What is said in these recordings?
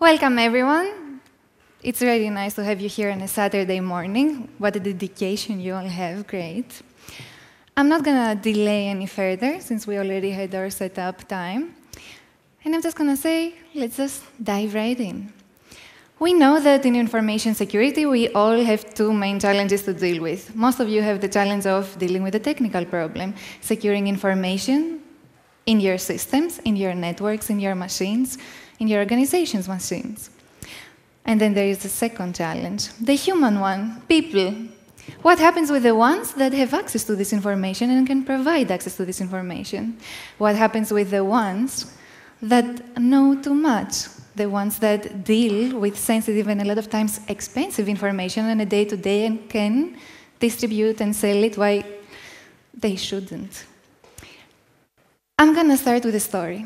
Welcome, everyone. It's really nice to have you here on a Saturday morning. What a dedication you all have. Great. I'm not going to delay any further, since we already had our setup time. And I'm just going to say, let's just dive right in. We know that in information security, we all have two main challenges to deal with. Most of you have the challenge of dealing with a technical problem, securing information in your systems, in your networks, in your machines, in your organization's machines. And then there is the second challenge, the human one, people. What happens with the ones that have access to this information and can provide access to this information? What happens with the ones that know too much? The ones that deal with sensitive and a lot of times expensive information on a day-to-day and can distribute and sell it while they shouldn't. I'm going to start with a story.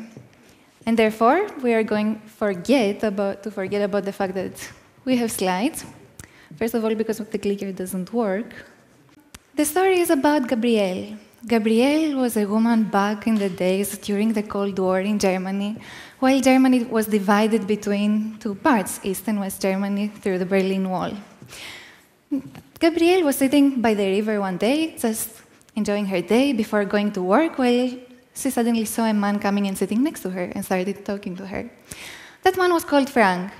And therefore, we are going to forget about the fact that we have slides. First of all, because the clicker doesn't work. The story is about Gabrielle. Gabrielle was a woman back in the days during the Cold War in Germany, while Germany was divided between two parts, East and West Germany, through the Berlin Wall. Gabrielle was sitting by the river one day, just enjoying her day before going to work, while she suddenly saw a man coming and sitting next to her and started talking to her. That man was called Frank.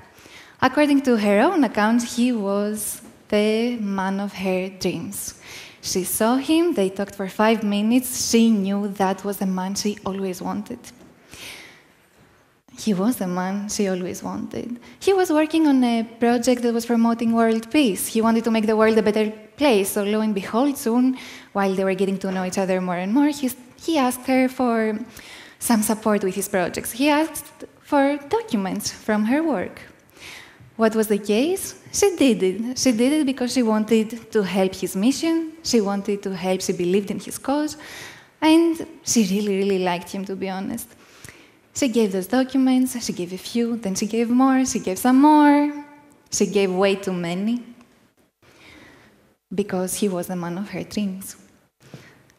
According to her own account, he was the man of her dreams. She saw him, they talked for 5 minutes, she knew that was the man she always wanted. He was the man she always wanted. He was working on a project that was promoting world peace. He wanted to make the world a better place, so lo and behold, soon, while they were getting to know each other more and more, he asked her for some support with his projects. He asked for documents from her work. What was the case? She did it. She did it because she wanted to help his mission, she wanted to help, she believed in his cause, and she really, really liked him, to be honest. She gave those documents, she gave a few, then she gave more, she gave some more, she gave way too many, because he was the man of her dreams.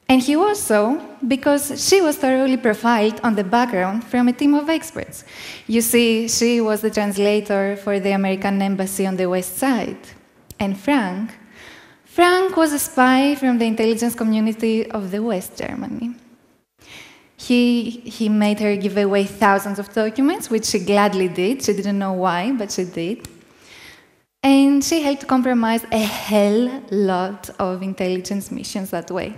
And he was so because she was thoroughly profiled on the background from a team of experts. You see, she was the translator for the American embassy on the west side. And Frank was a spy from the intelligence community of the West Germany. He made her give away thousands of documents, which she gladly did. She didn't know why, but she did. And she helped compromise a hell lot of intelligence missions that way.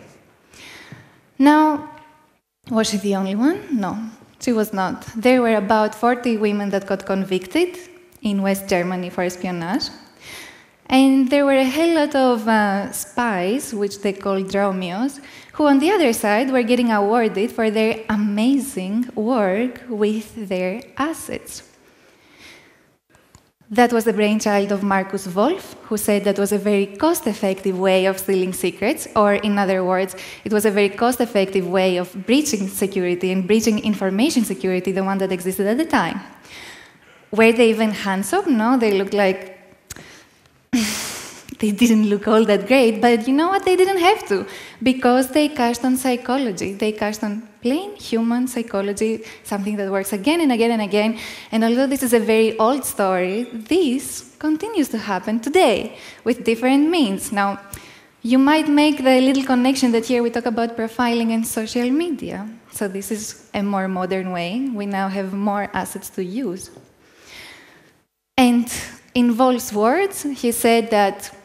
Now, was she the only one? No, she was not. There were about 40 women that got convicted in West Germany for espionage. And there were a hell lot of spies, which they called Romeos, who on the other side were getting awarded for their amazing work with their assets. That was the brainchild of Markus Wolf, who said that was a very cost-effective way of stealing secrets, or in other words, it was a very cost-effective way of breaching security and breaching information security, the one that existed at the time. Were they even handsome? No, they looked like they didn't look all that great, but you know what? They didn't have to, because they cashed on psychology. They cashed on plain human psychology, something that works again and again and again. And although this is a very old story, this continues to happen today with different means. Now, you might make the little connection that here we talk about profiling and social media. So this is a more modern way. We now have more assets to use. And in Wolf's words, he said that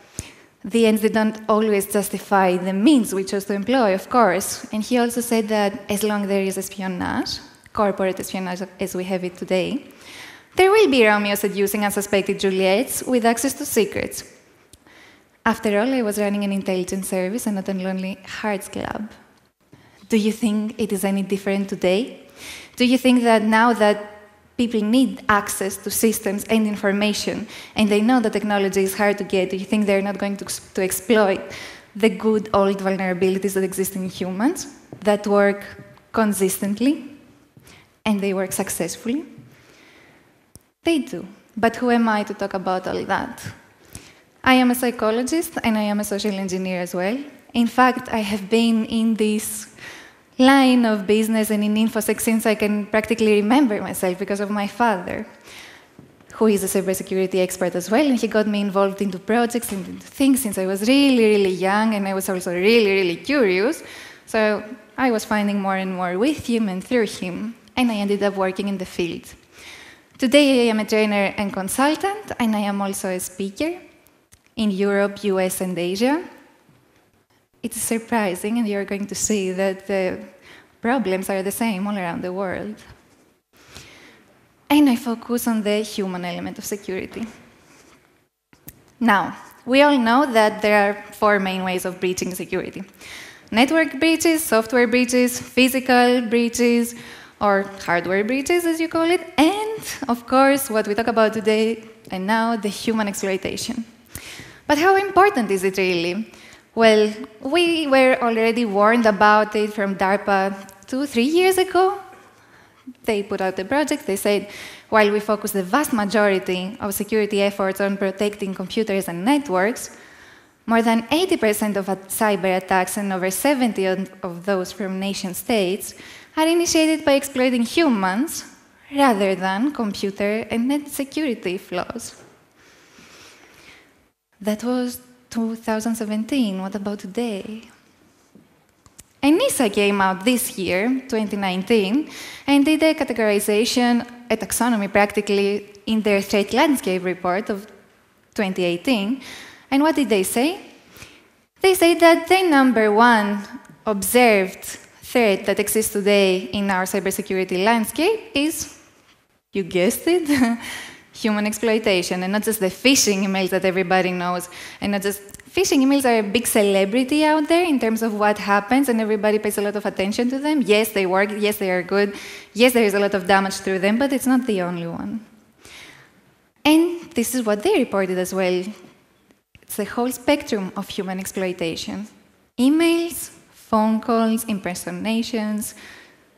the ends did not always justify the means we chose to employ, of course. And he also said that as long as there is espionage, corporate espionage as we have it today, there will be Romeos seducing unsuspected Juliets with access to secrets. After all, I was running an intelligence service and not a lonely hearts club. Do you think it is any different today? Do you think that now that people need access to systems and information, and they know that technology is hard to get, do you think they're not going to exploit the good old vulnerabilities that exist in humans, that work consistently, and they work successfully? They do. But who am I to talk about all that? I am a psychologist, and I am a social engineer as well. In fact, I have been in this line of business and in InfoSec since I can practically remember myself because of my father, who is a cybersecurity expert as well, and he got me involved into projects and into things since I was really, really young, and I was also really, really curious. So I was finding more and more with him and through him, and I ended up working in the field. Today I am a trainer and consultant, and I am also a speaker in Europe, US, and Asia. It's surprising, and you're going to see that the problems are the same all around the world. And I focus on the human element of security. Now, we all know that there are 4 main ways of breaching security. Network breaches, software breaches, physical breaches, or hardware breaches, as you call it, and, of course, what we talk about today and now, the human exploitation. But how important is it really? Well, we were already warned about it from DARPA 2-3 years ago. They put out a project. They said, while we focus the vast majority of security efforts on protecting computers and networks, more than 80% of cyber attacks and over 70% of those from nation states are initiated by exploiting humans rather than computer and net security flaws. That was 2017. What about today? NISA came out this year, 2019, and did a categorization, a taxonomy practically, in their threat landscape report of 2018. And what did they say? They say that the #1 observed threat that exists today in our cybersecurity landscape is, you guessed it, human exploitation, and not just the phishing emails that everybody knows, and not just phishing emails are a big celebrity out there in terms of what happens, and everybody pays a lot of attention to them. Yes, they work. Yes, they are good. Yes, there is a lot of damage through them, but it's not the only one. And this is what they reported as well. It's the whole spectrum of human exploitation. Emails, phone calls, impersonations,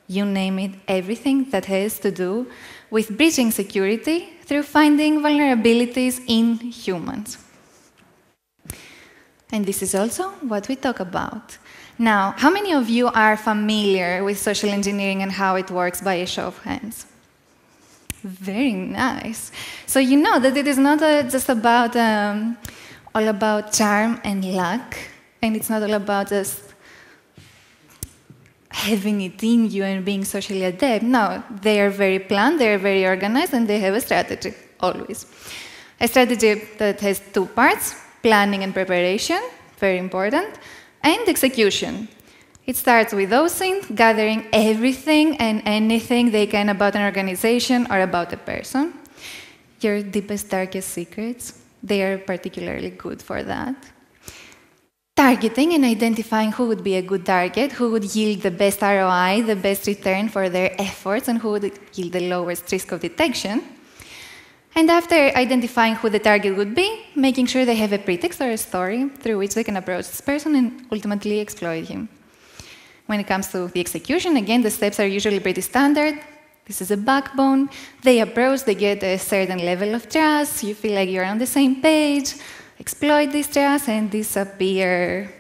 you name it, everything that has to do with breaching security through finding vulnerabilities in humans. And this is also what we talk about. Now, how many of you are familiar with social engineering and how it works by a show of hands? Very nice. So you know that it is not just about all about charm and luck, and it's not all about just having it in you and being socially adept. No, they are very planned, they are very organized, and they have a strategy, always. A strategy that has 2 parts. Planning and preparation, very important, and execution. It starts with OSINT, gathering everything and anything they can about an organization or about a person. Your deepest, darkest secrets, they are particularly good for that. Targeting and identifying who would be a good target, who would yield the best ROI, the best return for their efforts, and who would yield the lowest risk of detection. And after identifying who the target would be, making sure they have a pretext or a story through which they can approach this person and ultimately exploit him. When it comes to the execution, again, the steps are usually pretty standard. This is a backbone. They approach, they get a certain level of trust, you feel like you're on the same page, exploit this trust, and disappear.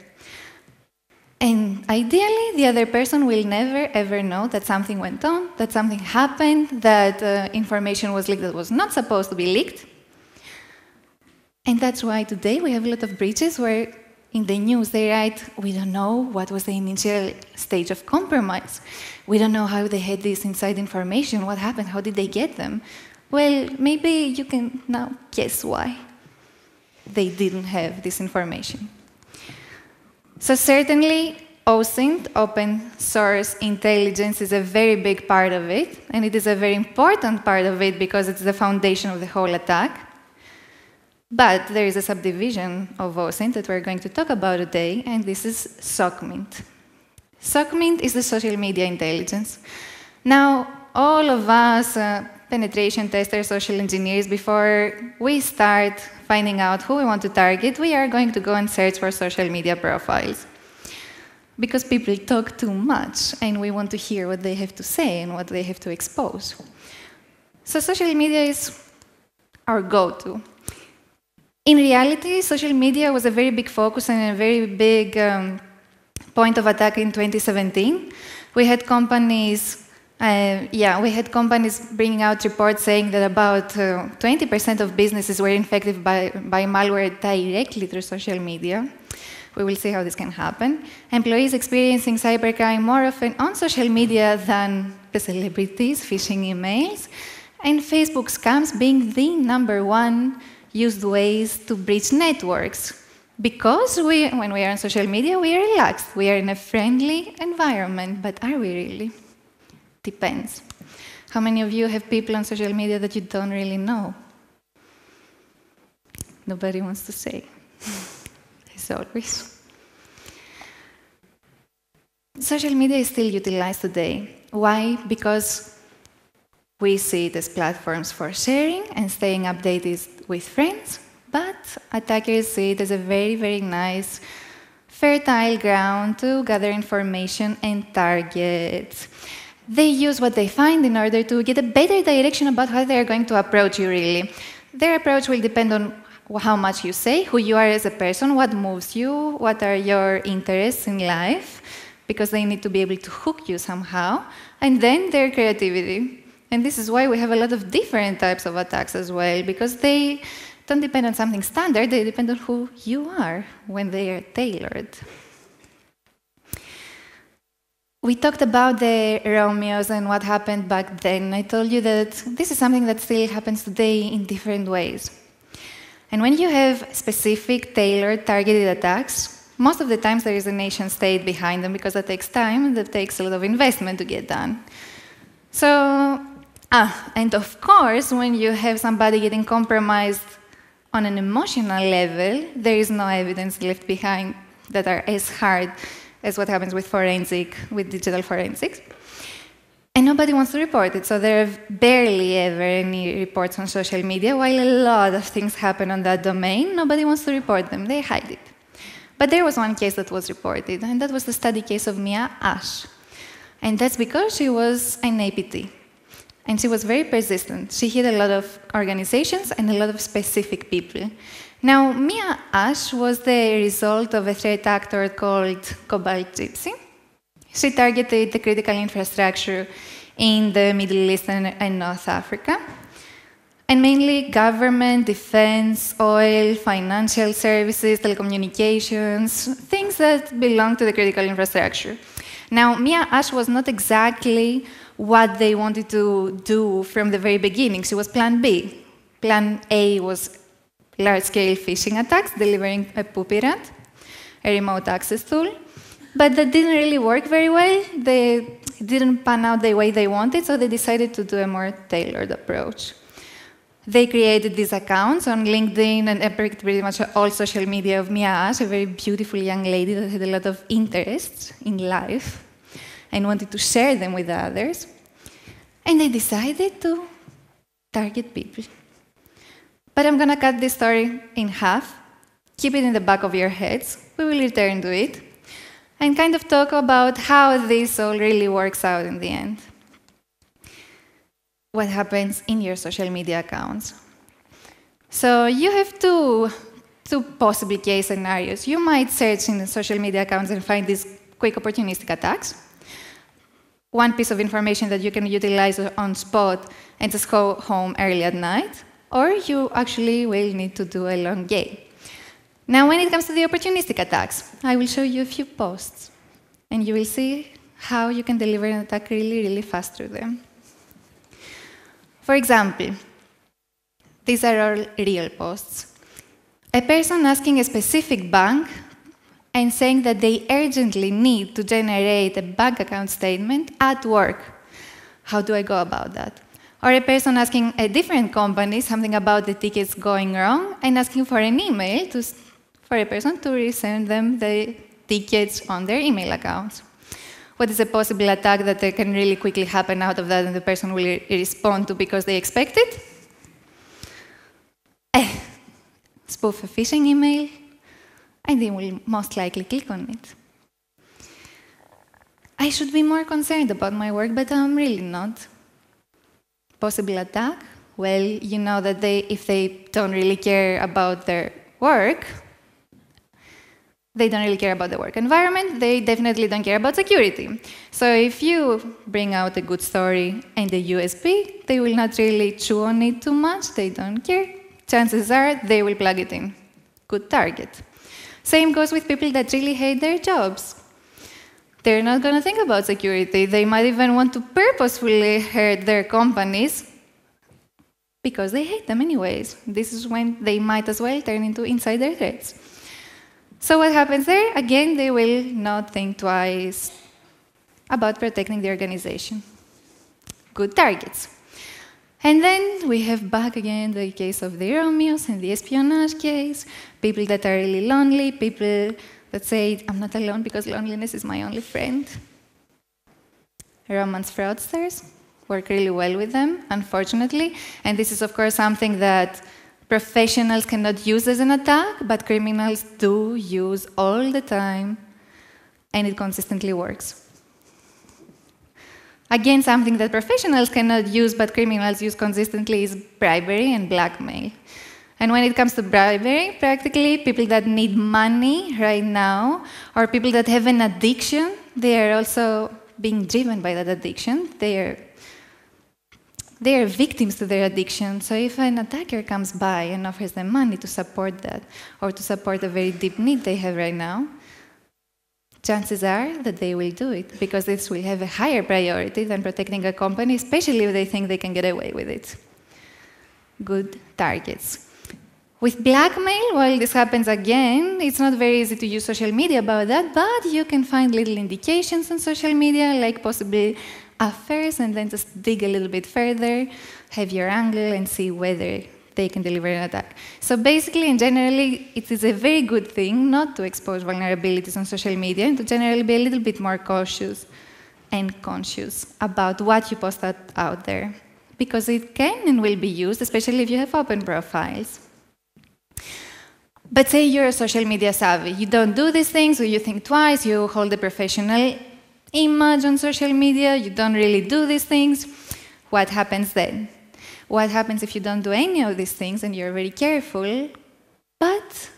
And ideally, the other person will never, ever know that something went on, that something happened, that information was leaked that was not supposed to be leaked. And that's why today we have a lot of breaches where in the news they write, we don't know what was the initial stage of compromise. We don't know how they had this inside information, what happened, how did they get them? Well, maybe you can now guess why they didn't have this information. So certainly, OSINT, open source intelligence, is a very big part of it, and it is a very important part of it because it's the foundation of the whole attack. But there is a subdivision of OSINT that we're going to talk about today, and this is SOCMINT. SOCMINT is the social media intelligence. Now, all of us, penetration testers, social engineers, before we start finding out who we want to target, we are going to go and search for social media profiles. Because people talk too much, and we want to hear what they have to say and what they have to expose. So social media is our go-to. In reality, social media was a very big focus and a very big point of attack in 2017. We had companies Yeah, we had companies bringing out reports saying that about 20% of businesses were infected by malware directly through social media. We will see how this can happen. Employees experiencing cybercrime more often on social media than the celebrities, phishing emails, and Facebook scams being the #1 used ways to breach networks. Because when we are on social media, we are relaxed. We are in a friendly environment, but are we really? Depends. How many of you have people on social media that you don't really know? Nobody wants to say. As always. Social media is still utilized today. Why? Because we see it as platforms for sharing and staying updated with friends, but attackers see it as a very, very nice, fertile ground to gather information and targets. They use what they find in order to get a better direction about how they are going to approach you, really. Their approach will depend on how much you say, who you are as a person, what moves you, what are your interests in life, because they need to be able to hook you somehow, and then their creativity. And this is why we have a lot of different types of attacks as well, because they don't depend on something standard, they depend on who you are when they are tailored. We talked about the Romeos and what happened back then. I told you that this is something that still happens today in different ways. And when you have specific, tailored, targeted attacks, most of the times there is a nation state behind them because that takes time and that takes a lot of investment to get done. So, and of course, when you have somebody getting compromised on an emotional level, there is no evidence left behind that are as hard as what happens with digital forensics. And nobody wants to report it, so there are barely ever any reports on social media. While a lot of things happen on that domain, nobody wants to report them, they hide it. But there was one case that was reported, and that was the study case of Mia Ash. And that's because she was an APT. And she was very persistent. She hit a lot of organizations and a lot of specific people. Now, Mia Ash was the result of a threat actor called Cobalt Gypsy. She targeted the critical infrastructure in the Middle East and North Africa, and mainly government, defense, oil, financial services, telecommunications, things that belong to the critical infrastructure. Now, Mia Ash was not exactly what they wanted to do from the very beginning. She was Plan B. Plan A was large-scale phishing attacks, delivering a poopy rat, a remote access tool. But that didn't really work very well. They didn't pan out the way they wanted, so they decided to do a more tailored approach. They created these accounts on LinkedIn and pretty much all social media of Mia Ash, a very beautiful young lady that had a lot of interests in life and wanted to share them with others. And they decided to target people. But I'm going to cut this story in half. Keep it in the back of your heads. We will return to it and kind of talk about how this all really works out in the end. What happens in your social media accounts. So you have two possible case scenarios. You might search in the social media accounts and find these quick opportunistic attacks. One piece of information that you can utilize on spot and just go home early at night. Or you actually will need to do a long game. Now, when it comes to the opportunistic attacks, I will show you a few posts, and you will see how you can deliver an attack really, really fast through them. For example, these are all real posts. A person asking a specific bank and saying that they urgently need to generate a bank account statement at work. How do I go about that? Or a person asking a different company something about the tickets going wrong and asking for an email for a person to resend them the tickets on their email accounts. What is a possible attack that can really quickly happen out of that and the person will respond to because they expect it? Spoof a phishing email, and they will most likely click on it. I should be more concerned about my work, but I'm really not. Possible attack? Well, you know that if they don't really care about their work, They don't really care about the work environment. They definitely don't care about security. So if you bring out a good story and a USB, they will not really chew on it too much. They don't care. Chances are they will plug it in. Good target. Same goes with people that really hate their jobs. They're not going to think about security. They might even want to purposefully hurt their companies because they hate them anyways. This is when they might as well turn into insider threats. So what happens there? Again, they will not think twice about protecting the organization. Good targets. And then we have back again the case of the Romeos and the espionage case, people that are really lonely, people that say, I'm not alone because loneliness is my only friend. Romance fraudsters work really well with them, unfortunately. And this is, of course, something that professionals cannot use as an attack, but criminals do use all the time, and it consistently works. Again, something that professionals cannot use, but criminals use consistently is bribery and blackmail. And when it comes to bribery, practically people that need money right now, or people that have an addiction, they are also being driven by that addiction. They are victims to their addiction. So if an attacker comes by and offers them money to support that, or to support a very deep need they have right now, chances are that they will do it, because this will have a higher priority than protecting a company, especially if they think they can get away with it. Good targets. With blackmail, while this happens again, it's not very easy to use social media about that, but you can find little indications on social media, like possible affairs, and then just dig a little bit further, have your angle, and see whether they can deliver an attack. So basically, and generally, it is a very good thing not to expose vulnerabilities on social media, and to generally be a little bit more cautious and conscious about what you post out there, because it can and will be used, especially if you have open profiles. But say you're a social media savvy. You don't do these things, or you think twice, you hold a professional image on social media, you don't really do these things. What happens then? What happens if you don't do any of these things and you're very careful, but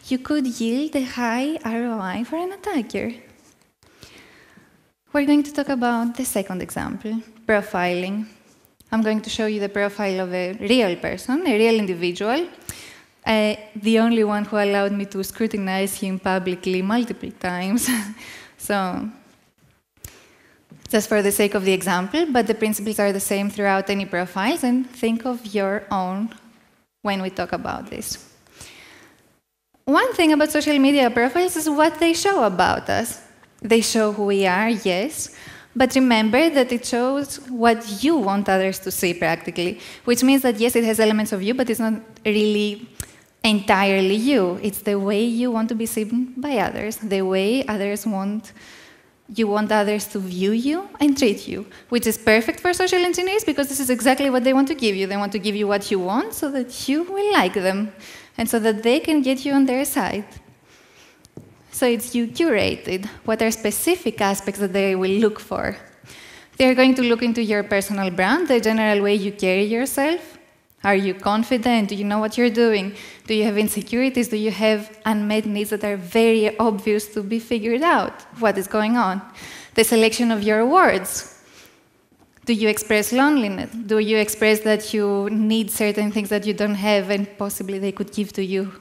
you could yield a high ROI for an attacker? We're going to talk about the second example, profiling. I'm going to show you the profile of a real person, a real individual, the only one who allowed me to scrutinize him publicly multiple times. So, just for the sake of the example, but the principles are the same throughout any profiles, and think of your own when we talk about this. One thing about social media profiles is what they show about us. They show who we are, yes, but remember that it shows what you want others to see practically, which means that yes, it has elements of you, but it's not really entirely you. It's the way you want to be seen by others, the way you want others to view you and treat you, which is perfect for social engineers, because this is exactly what they want to give you. They want to give you what you want so that you will like them, and so that they can get you on their side. So it's you curated. What are specific aspects that they will look for? They're going to look into your personal brand, the general way you carry yourself. Are you confident? Do you know what you're doing? Do you have insecurities? Do you have unmet needs that are very obvious to be figured out? What is going on? The selection of your words. Do you express loneliness? Do you express that you need certain things that you don't have and possibly they could give to you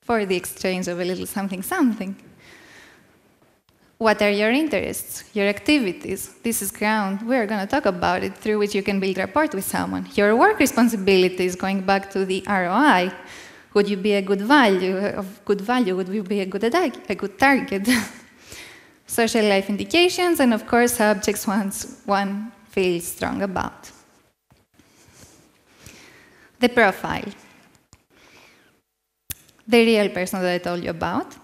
for the exchange of a little something, something? What are your interests, your activities? This is ground, we're going to talk about it, through which you can build rapport with someone. Your work responsibilities, going back to the ROI. Would you be a good value? Of good value, would you be a good target? Social life indications, and of course, subjects one feels strong about. The profile. The real person that I told you about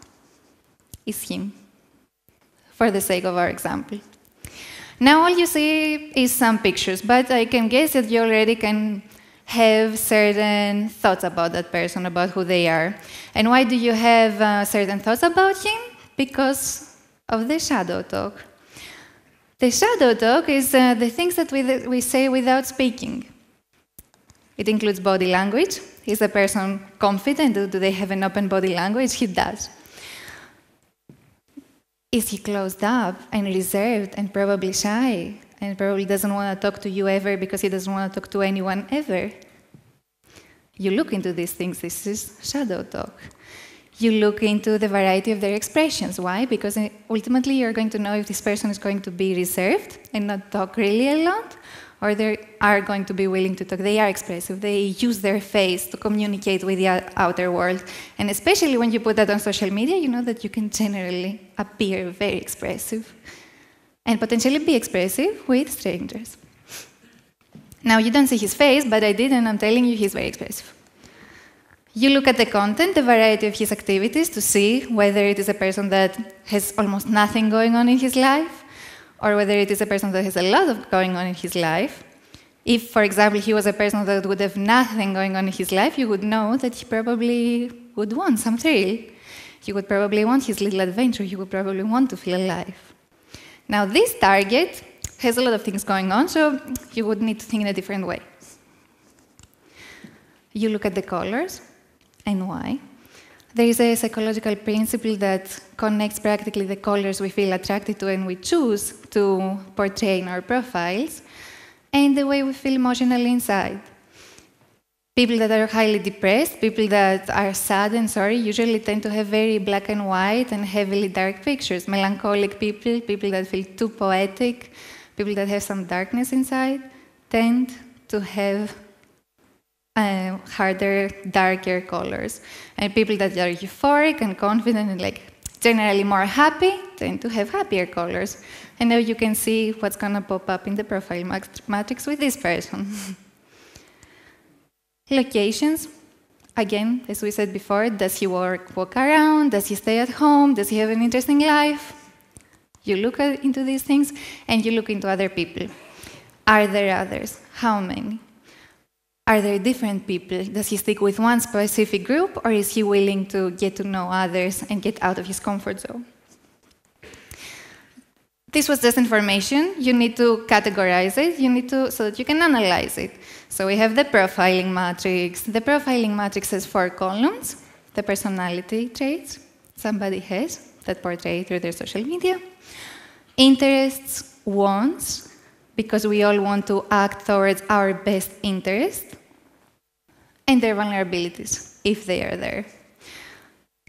is him, for the sake of our example. Now all you see is some pictures, but I can guess that you already can have certain thoughts about that person, about who they are. And why do you have certain thoughts about him? Because of the shadow talk. The shadow talk is the things that we say without speaking. It includes body language. Is the person confident? Do they have an open body language? He does. Is he closed up and reserved and probably shy and probably doesn't want to talk to you ever because he doesn't want to talk to anyone ever? You look into these things, this is shadow talk. You look into the variety of their expressions. Why? Because ultimately you're going to know if this person is going to be reserved and not talk really a lot, or they are going to be willing to talk. They are expressive. They use their face to communicate with the outer world. And especially when you put that on social media, you know that you can generally appear very expressive and potentially be expressive with strangers. Now, you don't see his face, but I did, and I'm telling you, he's very expressive. You look at the content, the variety of his activities, to see whether it is a person that has almost nothing going on in his life, or whether it is a person that has a lot of going on in his life. If, for example, he was a person that would have nothing going on in his life, you would know that he probably would want some thrill. He would probably want his little adventure. He would probably want to feel alive. Now, this target has a lot of things going on, so you would need to think in a different way. You look at the colors, and why? There is a psychological principle that connects practically the colors we feel attracted to and we choose to portray in our profiles, and the way we feel emotionally inside. People that are highly depressed, people that are sad and sorry, usually tend to have very black and white and heavily dark pictures. Melancholic people, people that feel too poetic, people that have some darkness inside, tend to have harder, darker colors. And people that are euphoric and confident and generally more happy tend to have happier colors. And now you can see what's going to pop up in the profile matrix with this person. Locations, again, as we said before, does he walk around? Does he stay at home? Does he have an interesting life? You look into these things, and you look into other people. Are there others? How many? Are there different people? Does he stick with one specific group, or is he willing to get to know others and get out of his comfort zone? This was just information. You need to categorize it, so that you can analyze it. So we have the profiling matrix. The profiling matrix has 4 columns. The personality traits somebody has that portray through their social media. Interests, wants, because we all want to act towards our best interest, and their vulnerabilities, if they are there.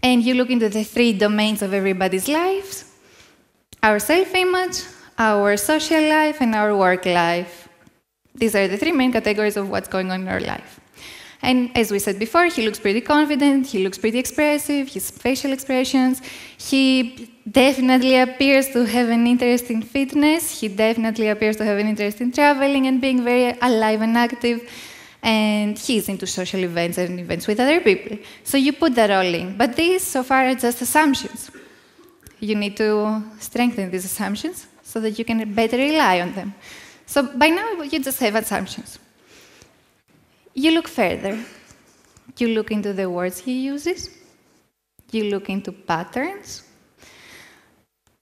And you look into the 3 domains of everybody's lives: our self-image, our social life, and our work life. These are the 3 main categories of what's going on in our life. And as we said before, he looks pretty confident, he looks pretty expressive, his facial expressions. He definitely appears to have an interest in fitness. He definitely appears to have an interest in traveling and being very alive and active. And he's into social events and events with other people. So you put that all in. But these, so far, are just assumptions. You need to strengthen these assumptions so that you can better rely on them. So by now, you just have assumptions. You look further. You look into the words he uses. You look into patterns.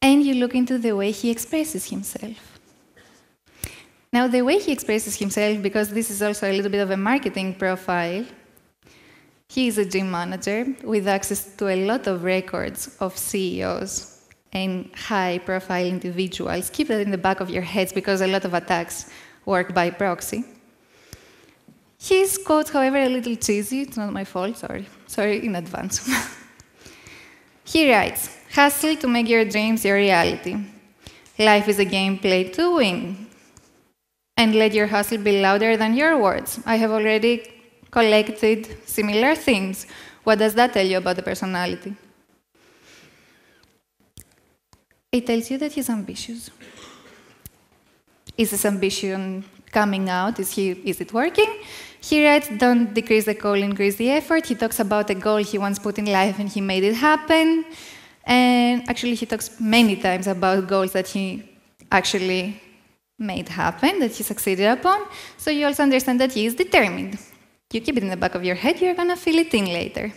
And you look into the way he expresses himself. Now, the way he expresses himself, because this is also a little bit of a marketing profile, he is a gym manager with access to a lot of records of CEOs and high-profile individuals. Keep that in the back of your heads, because a lot of attacks work by proxy. His quote, however, a little cheesy. It's not my fault, sorry. Sorry in advance. He writes, "Hustle to make your dreams your reality. Life is a game played to win. And let your hustle be louder than your words." I have already collected similar themes. What does that tell you about the personality? It tells you that he's ambitious. Is this ambition coming out? Is it working? He writes, "Don't decrease the goal, increase the effort." He talks about a goal he once put in life and he made it happen. And actually, he talks many times about goals that he actually made happen, that he succeeded upon. So you also understand that he is determined. You keep it in the back of your head, you're going to fill it in later.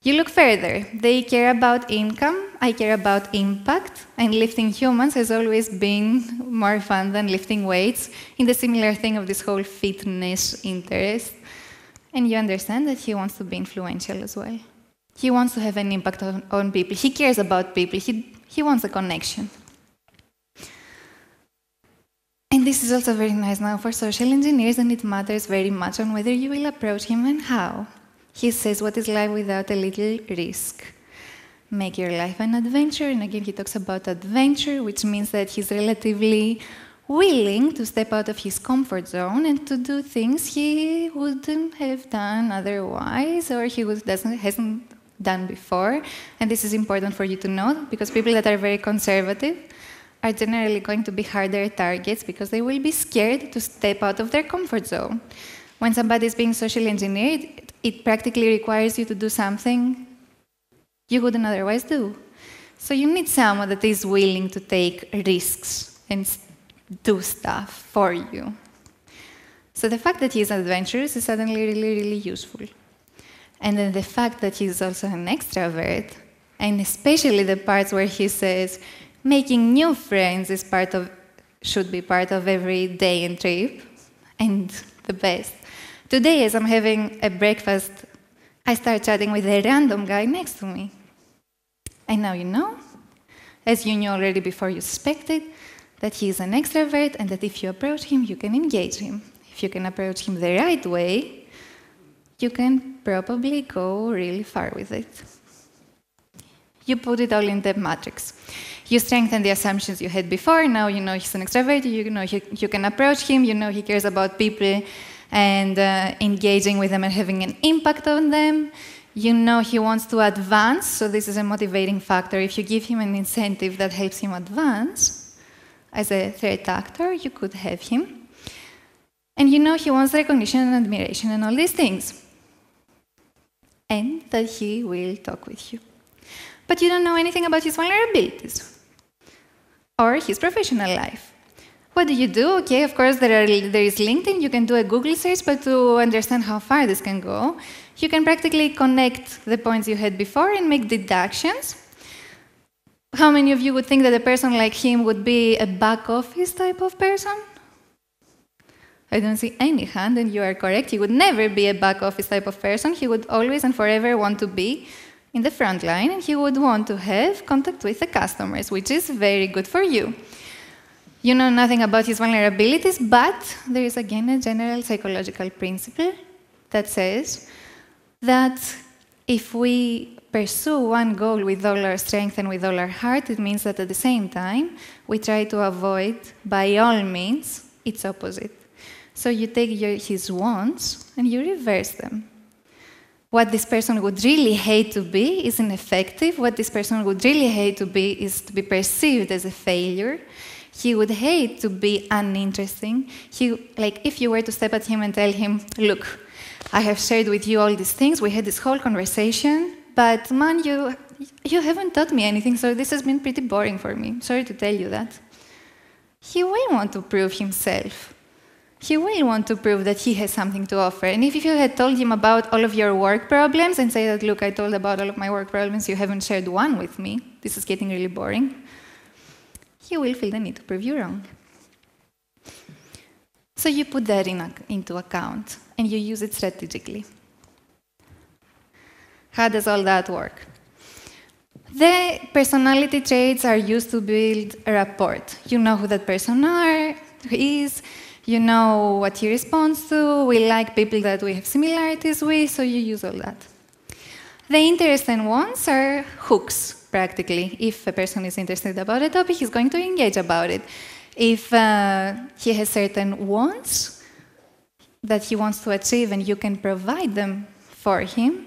You look further. They care about income, I care about impact, and lifting humans has always been more fun than lifting weights, in the similar thing of this whole fitness interest. And you understand that he wants to be influential as well. He wants to have an impact on people. He cares about people. He wants a connection. And this is also very nice now for social engineers, and it matters very much on whether you will approach him and how. He says, what is life without a little risk? Make your life an adventure. And again, he talks about adventure, which means that he's relatively willing to step out of his comfort zone and to do things he wouldn't have done otherwise, or hasn't done before. And this is important for you to know, because people that are very conservative are generally going to be harder targets because they will be scared to step out of their comfort zone. When somebody is being socially engineered, it practically requires you to do something you wouldn't otherwise do. So you need someone that is willing to take risks and do stuff for you. So the fact that he's adventurous is suddenly really, really useful. And then the fact that he's also an extrovert, and especially the parts where he says, making new friends should be part of every day and trip, and the best. Today, as I'm having a breakfast, I start chatting with a random guy next to me. And now you know, as you knew already before you suspected, that he is an extrovert, and that if you approach him, you can engage him. If you can approach him the right way, you can probably go really far with it. You put it all in the matrix. You strengthen the assumptions you had before. Now you know he's an extrovert, you know you can approach him, you know he cares about people and engaging with them and having an impact on them. You know he wants to advance, so this is a motivating factor. If you give him an incentive that helps him advance, as a threat actor, you could have him. And you know he wants recognition and admiration and all these things. And that he will talk with you. But you don't know anything about his vulnerabilities or his professional life. What do? Okay, of course, there is LinkedIn. You can do a Google search, but to understand how far this can go, you can practically connect the points you had before and make deductions. How many of you would think that a person like him would be a back office type of person? I don't see any hand, and you are correct. He would never be a back office type of person. He would always and forever want to be in the front line, and he would want to have contact with the customers, which is very good for you. You know nothing about his vulnerabilities, but there is again a general psychological principle that says that if we pursue one goal with all our strength and with all our heart, it means that at the same time, we try to avoid, by all means, its opposite. So you take his wants and you reverse them. What this person would really hate to be is ineffective. What this person would really hate to be is to be perceived as a failure. He would hate to be uninteresting. If you were to step at him and tell him, look, I have shared with you all these things, we had this whole conversation, but man, you haven't taught me anything, so this has been pretty boring for me. Sorry to tell you that. He will want to prove himself. He will want to prove that he has something to offer. And if you had told him about all of your work problems and say that, look, I told about all of my work problems, you haven't shared one with me, this is getting really boring, he will feel the need to prove you wrong. So you put that into account, and you use it strategically. How does all that work? The personality traits are used to build a rapport. You know who that person is, you know what he responds to, we like people that we have similarities with, so you use all that. The interests and wants are hooks, practically. If a person is interested about a topic, he's going to engage about it. If he has certain wants that he wants to achieve and you can provide them for him,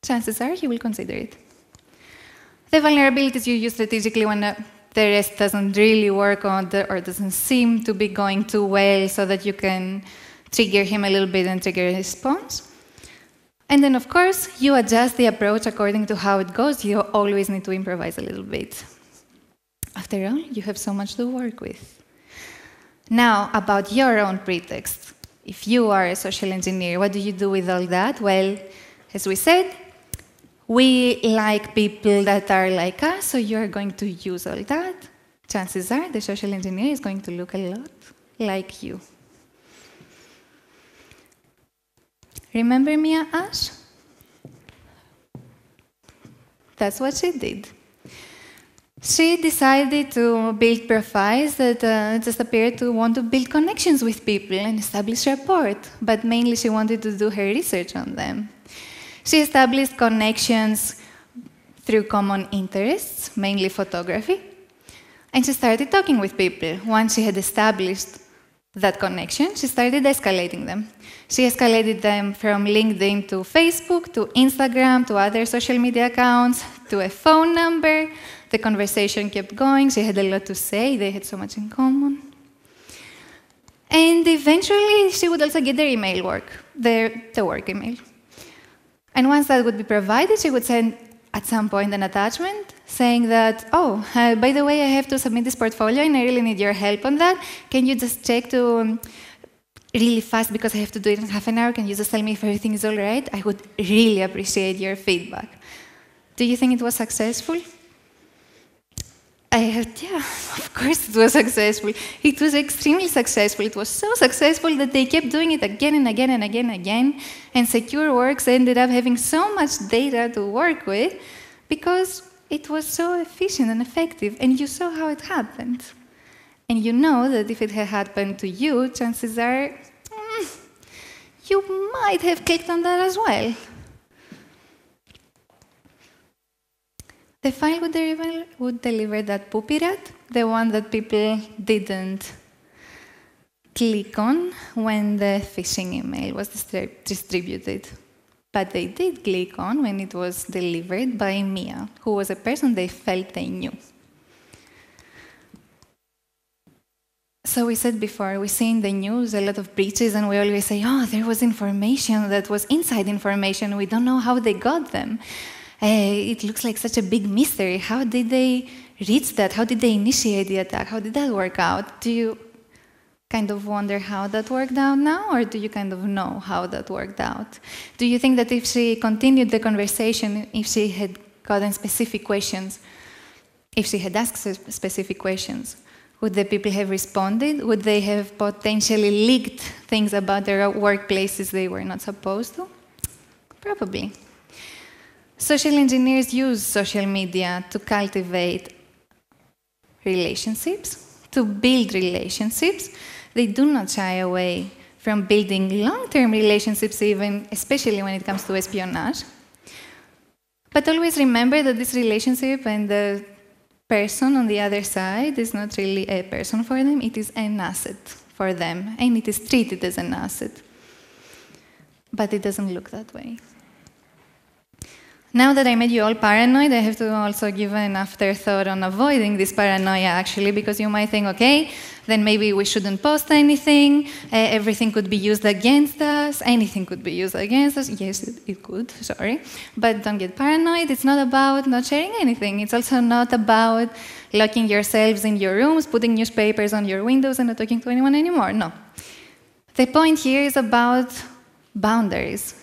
chances are he will consider it. The vulnerabilities you use strategically when the rest doesn't really work on or doesn't seem to be going too well, so that you can trigger him a little bit and trigger a response. And then, of course, you adjust the approach according to how it goes. You always need to improvise a little bit. After all, you have so much to work with. Now, about your own pretext. If you are a social engineer, what do you do with all that? Well, as we said, we like people that are like us, so you're going to use all that. Chances are the social engineer is going to look a lot like you. Remember Mia Ash? that's what she did. She decided to build profiles that just appeared to want to build connections with people and establish rapport, but mainly she wanted to do her research on them. She established connections through common interests, mainly photography, and she started talking with people. Once she had established that connection, she started escalating them. She escalated them from LinkedIn to Facebook, to Instagram, to other social media accounts, to a phone number. The conversation kept going. She had a lot to say. They had so much in common. And eventually, she would also get their email work, the work email. And once that would be provided, she would send, at some point, an attachment saying that, oh, by the way, I have to submit this portfolio and I really need your help on that. Can you just check to really fast because I have to do it in half an hour? Can you just tell me if everything is all right? I would really appreciate your feedback. Do you think it was successful? Yeah, of course it was successful. It was extremely successful. It was so successful that they kept doing it again and again and again and again. And SecureWorks ended up having so much data to work with because it was so efficient and effective. And you saw how it happened. And you know that if it had happened to you, chances are you might have clicked on that as well. The file would deliver that poopy rat, the one that people didn't click on when the phishing email was distributed. But they did click on when it was delivered by Mia, who was a person they felt they knew. So we said before, we see in the news a lot of breaches, and we always say, oh, there was information that was inside information. We don't know how they got them. It looks like such a big mystery. How did they reach that? How did they initiate the attack? How did that work out? Do you kind of wonder how that worked out now, or do you kind of know how that worked out? Do you think that if she continued the conversation, if she had gotten specific questions, if she had asked specific questions, would the people have responded? Would they have potentially leaked things about their workplaces they were not supposed to? Probably. Social engineers use social media to cultivate relationships, to build relationships. They do not shy away from building long-term relationships, even, especially when it comes to espionage. But always remember that this relationship and the person on the other side is not really a person for them, it is an asset for them, and it is treated as an asset. But it doesn't look that way. Now that I made you all paranoid, I have to also give an afterthought on avoiding this paranoia, actually, because you might think, okay, then maybe we shouldn't post anything, everything could be used against us, anything could be used against us. Yes, it could, sorry. But don't get paranoid. It's not about not sharing anything. It's also not about locking yourselves in your rooms, putting newspapers on your windows and not talking to anyone anymore. No. The point here is about boundaries.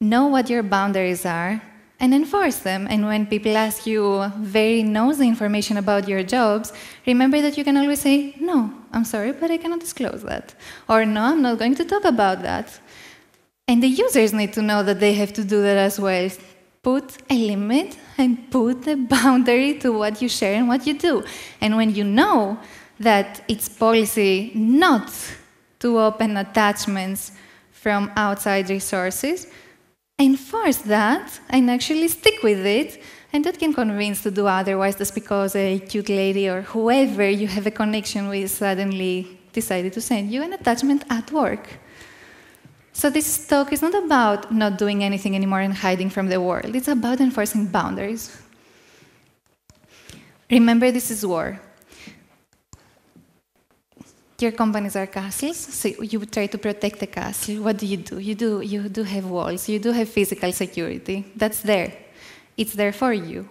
Know what your boundaries are and enforce them. And when people ask you very nosy information about your jobs, remember that you can always say, no, I'm sorry, but I cannot disclose that. Or no, I'm not going to talk about that. And the users need to know that they have to do that as well. Put a limit and put a boundary to what you share and what you do. And when you know that it's policy not to open attachments from outside resources, enforce that and actually stick with it, and that can convince to do otherwise just because a cute lady or whoever you have a connection with suddenly decided to send you an attachment at work. So this talk is not about not doing anything anymore and hiding from the world. It's about enforcing boundaries. Remember, this is war. Your companies are castles, so you try to protect the castle. What do? You do have walls, you do have physical security. That's there. It's there for you.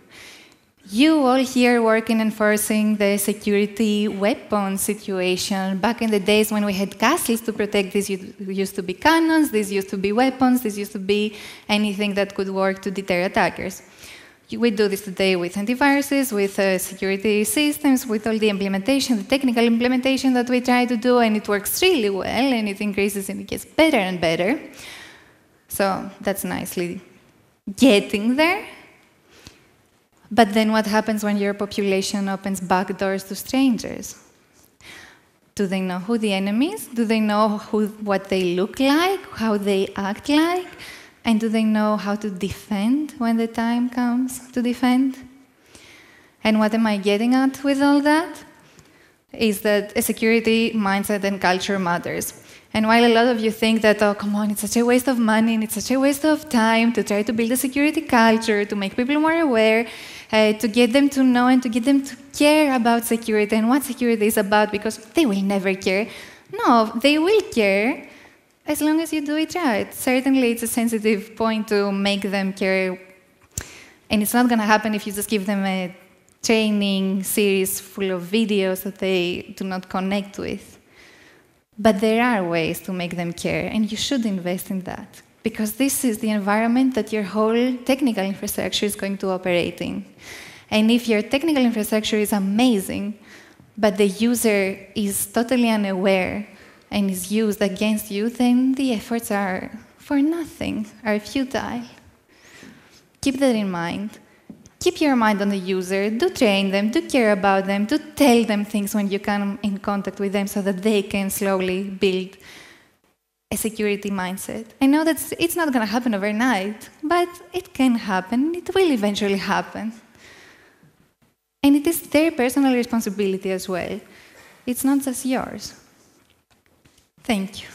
You all here work in enforcing the security weapon situation. Back in the days when we had castles to protect, these used to be cannons, these used to be weapons, this used to be anything that could work to deter attackers. We do this today with antiviruses, with security systems, with all the implementation, the technical implementation that we try to do, and it works really well, and it increases and it gets better and better. So that's nicely getting there. But then what happens when your population opens back doors to strangers? Do they know who the enemy is? Do they know what they look like, how they act like? And do they know how to defend when the time comes to defend? And what am I getting at with all that? Is that a security mindset and culture matters. And while a lot of you think that, oh, come on, it's such a waste of money and it's such a waste of time to try to build a security culture, to make people more aware, to get them to know and to get them to care about security and what security is about, because they will never care. No, they will care as long as you do it right. Certainly, it's a sensitive point to make them care, and it's not going to happen if you just give them a training series full of videos that they do not connect with. But there are ways to make them care, and you should invest in that, because this is the environment that your whole technical infrastructure is going to operate in. And if your technical infrastructure is amazing, but the user is totally unaware and is used against you, then the efforts are for nothing, are futile. Keep that in mind. Keep your mind on the user, do train them, do care about them, do tell them things when you come in contact with them so that they can slowly build a security mindset. I know that it's not going to happen overnight, but it can happen, it will eventually happen. And it is their personal responsibility as well. It's not just yours. Thank you.